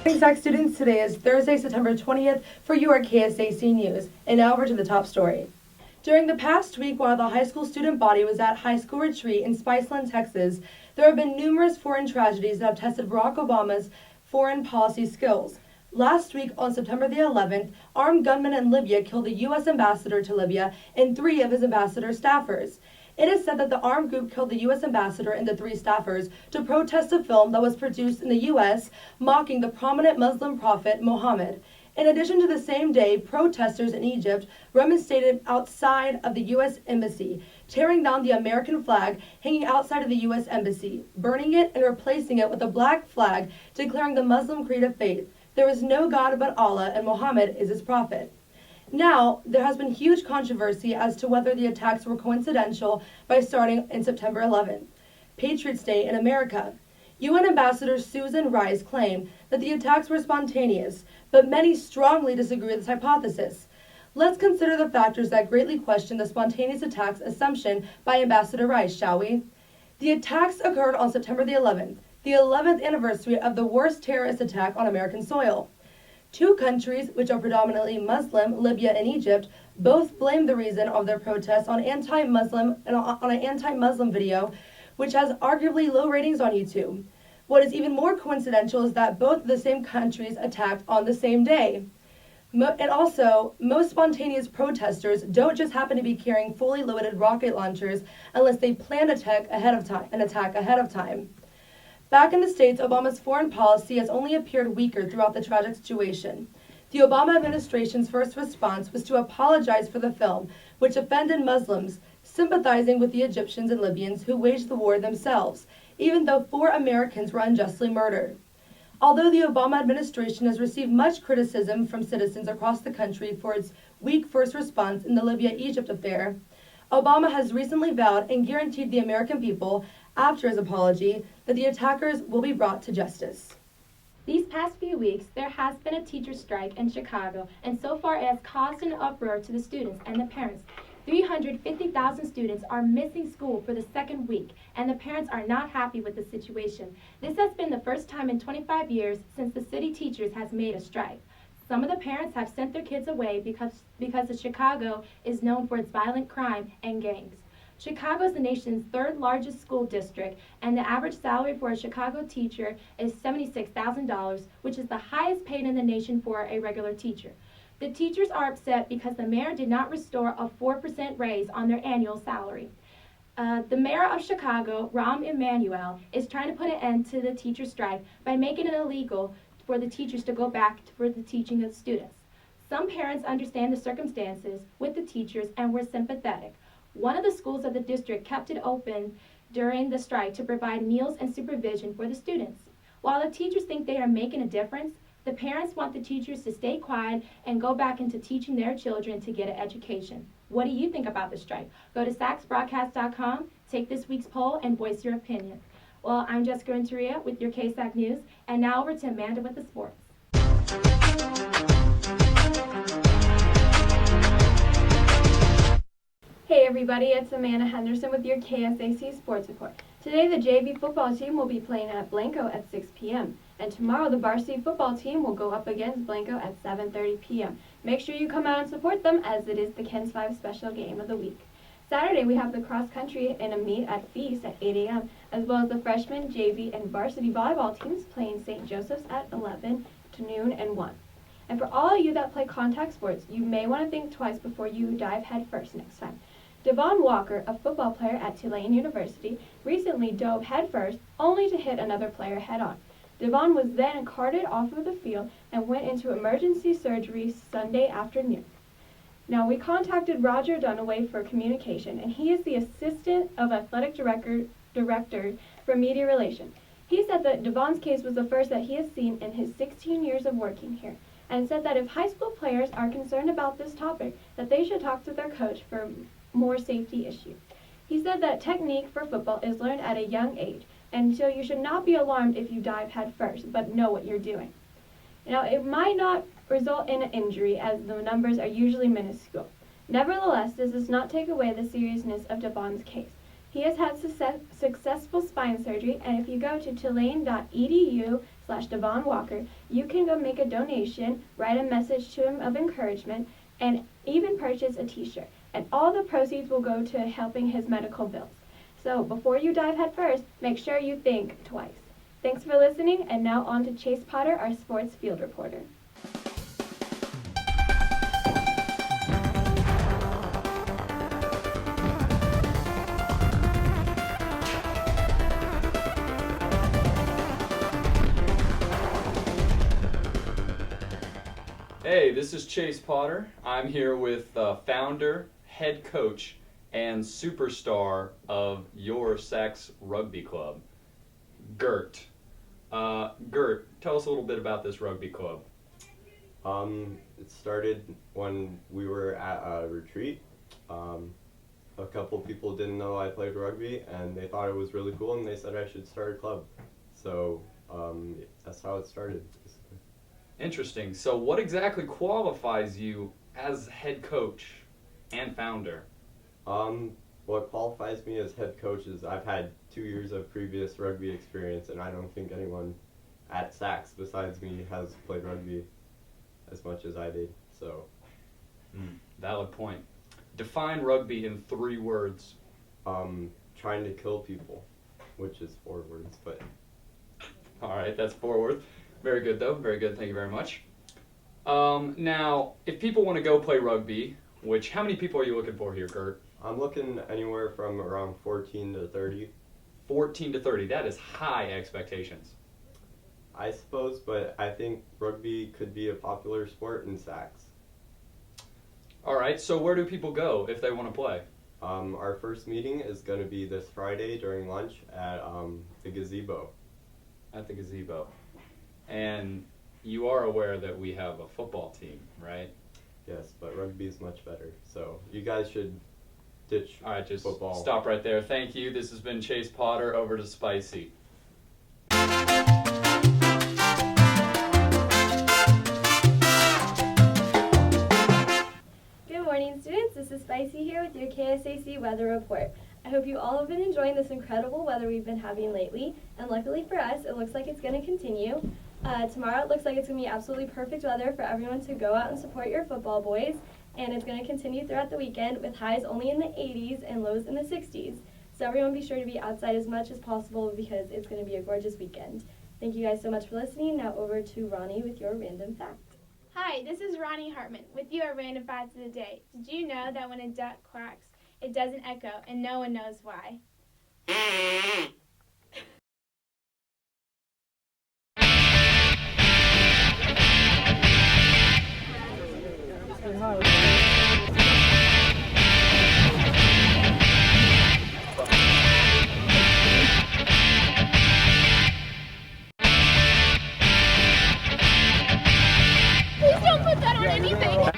KSAC students, today is Thursday, September 20th for your KSAC News. And now over to the top story. During the past week, while the high school student body was at high school retreat in Spiceland, Texas, there have been numerous foreign tragedies that have tested Barack Obama's foreign policy skills. Last week, on September the 11th, armed gunmen in Libya killed the U.S. ambassador to Libya and 3 of his ambassador's staffers. It is said that the armed group killed the U.S. ambassador and the 3 staffers to protest a film that was produced in the U.S. mocking the prominent Muslim prophet Muhammad. In addition to the same day, protesters in Egypt demonstrated outside of the U.S. Embassy, tearing down the American flag hanging outside of the U.S. Embassy, burning it and replacing it with a black flag declaring the Muslim creed of faith. There is no God but Allah, and Muhammad is his prophet. Now, there has been huge controversy as to whether the attacks were coincidental by starting in September 11th, Patriots' Day in America. UN Ambassador Susan Rice claimed that the attacks were spontaneous, but many strongly disagree with this hypothesis. Let's consider the factors that greatly question the spontaneous attacks assumption by Ambassador Rice, shall we? The attacks occurred on September the 11th, the 11th anniversary of the worst terrorist attack on American soil. 2 countries, which are predominantly Muslim, Libya and Egypt, both blame the reason of their protests on an anti-Muslim video, which has arguably low ratings on YouTube. What is even more coincidental is that both of the same countries attacked on the same day. And also, most spontaneous protesters don't just happen to be carrying fully loaded rocket launchers unless they plan an attack ahead of time. Back in the States, Obama's foreign policy has only appeared weaker throughout the tragic situation. The Obama administration's first response was to apologize for the film, which offended Muslims, sympathizing with the Egyptians and Libyans who waged the war themselves, even though 4 Americans were unjustly murdered. Although the Obama administration has received much criticism from citizens across the country for its weak first response in the Libya-Egypt affair, Obama has recently vowed and guaranteed the American people, after his apology, that the attackers will be brought to justice. These past few weeks, there has been a teacher strike in Chicago, and so far it has caused an uproar to the students and the parents. 350,000 students are missing school for the 2nd week, and the parents are not happy with the situation. This has been the first time in 25 years since the city teachers has made a strike. Some of the parents have sent their kids away because Chicago is known for its violent crime and gangs. Chicago is the nation's 3rd largest school district, and the average salary for a Chicago teacher is $76,000, which is the highest paid in the nation for a regular teacher. The teachers are upset because the mayor did not restore a 4% raise on their annual salary. The mayor of Chicago, Rahm Emanuel, is trying to put an end to the teacher strike by making it illegal for the teachers to go back for the teaching of students. Some parents understand the circumstances with the teachers and were sympathetic. One of the schools of the district kept it open during the strike to provide meals and supervision for the students. While the teachers think they are making a difference, the parents want the teachers to stay quiet and go back into teaching their children to get an education. What do you think about the strike? Go to sacsbroadcast.com, take this week's poll, and voice your opinion. Well, I'm Jessica Renteria with your KSAC News, and now over to Amanda with the sports. Hey everybody, it's Amanda Henderson with your KSAC Sports Report. Today the JV football team will be playing at Blanco at 6 p.m. And tomorrow the varsity football team will go up against Blanco at 7:30 p.m. Make sure you come out and support them as it is the KENS 5 special game of the week. Saturday we have the cross country in a meet at Feast at 8 a.m. as well as the freshman, JV, and varsity volleyball teams playing St. Joseph's at 11 to noon and 1. And for all of you that play contact sports, you may want to think twice before you dive headfirst next time. Devon Walker, a football player at Tulane University, recently dove headfirst only to hit another player head-on. Devon was then carted off of the field and went into emergency surgery Sunday afternoon. Now, we contacted Roger Dunaway for communication, and he is the Assistant of Athletic Director for Media Relations. He said that Devon's case was the first that he has seen in his 16 years of working here, and said that if high school players are concerned about this topic, that they should talk to their coach for more safety issue. He said that technique for football is learned at a young age, and so you should not be alarmed if you dive head first, but know what you're doing. Now, it might not result in an injury as the numbers are usually minuscule. Nevertheless, this does not take away the seriousness of Devon's case. He has had successful spine surgery, and if you go to tulane.edu Devon Walker, you can go make a donation, write a message to him of encouragement, and even purchase a t-shirt. And all the proceeds will go to helping his medical bills. So before you dive headfirst, make sure you think twice. Thanks for listening, and now on to Chase Potter, our sports field reporter. Hey, this is Chase Potter. I'm here with founder, head coach, and superstar of your Sex Rugby Club, Gert. Gert, tell us a little bit about this rugby club. It started when we were at a retreat. A couple people didn't know I played rugby, and they thought it was really cool, and they said I should start a club. So that's how it started, basically. Interesting. So what exactly qualifies you as head coach and founder? What qualifies me as head coach is I've had 2 years of previous rugby experience, and I don't think anyone at SACS besides me has played rugby as much as I did. So, Valid point. Define rugby in 3 words. trying to kill people, which is 4 words, but All right, that's 4 words. Very good, though. Very good. Thank you very much. Now, if people want to go play rugby, how many people are you looking for here, Gert? I'm looking anywhere from around 14 to 30. 14 to 30. That is high expectations. I suppose, but I think rugby could be a popular sport in SACS. All right, so where do people go if they want to play? Our first meeting is going to be this Friday during lunch at the gazebo. At the gazebo. And you are aware that we have a football team, right? Yes, but rugby is much better. So you guys should ditch All right, just football. stop right there. Thank you. This has been Chase Potter. Over to Spicy. Good morning, students. This is Spicy here with your KSAC weather report. I hope you all have been enjoying this incredible weather we've been having lately, and luckily for us, it looks like it's going to continue. Tomorrow it looks like it's going to be absolutely perfect weather for everyone to go out and support your football boys, and it's going to continue throughout the weekend with highs only in the 80s and lows in the 60s. So everyone be sure to be outside as much as possible because it's going to be a gorgeous weekend. Thank you guys so much for listening. Now over to Ronnie with your random fact. Hi, this is Ronnie Hartman with your random facts of the day. Did you know that when a duck quacks, it doesn't echo and no one knows why? Please don't put that on anything.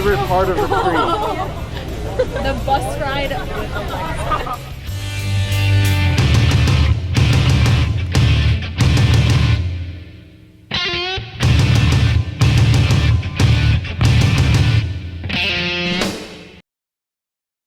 favorite part of retreat? The bus ride with Alexa.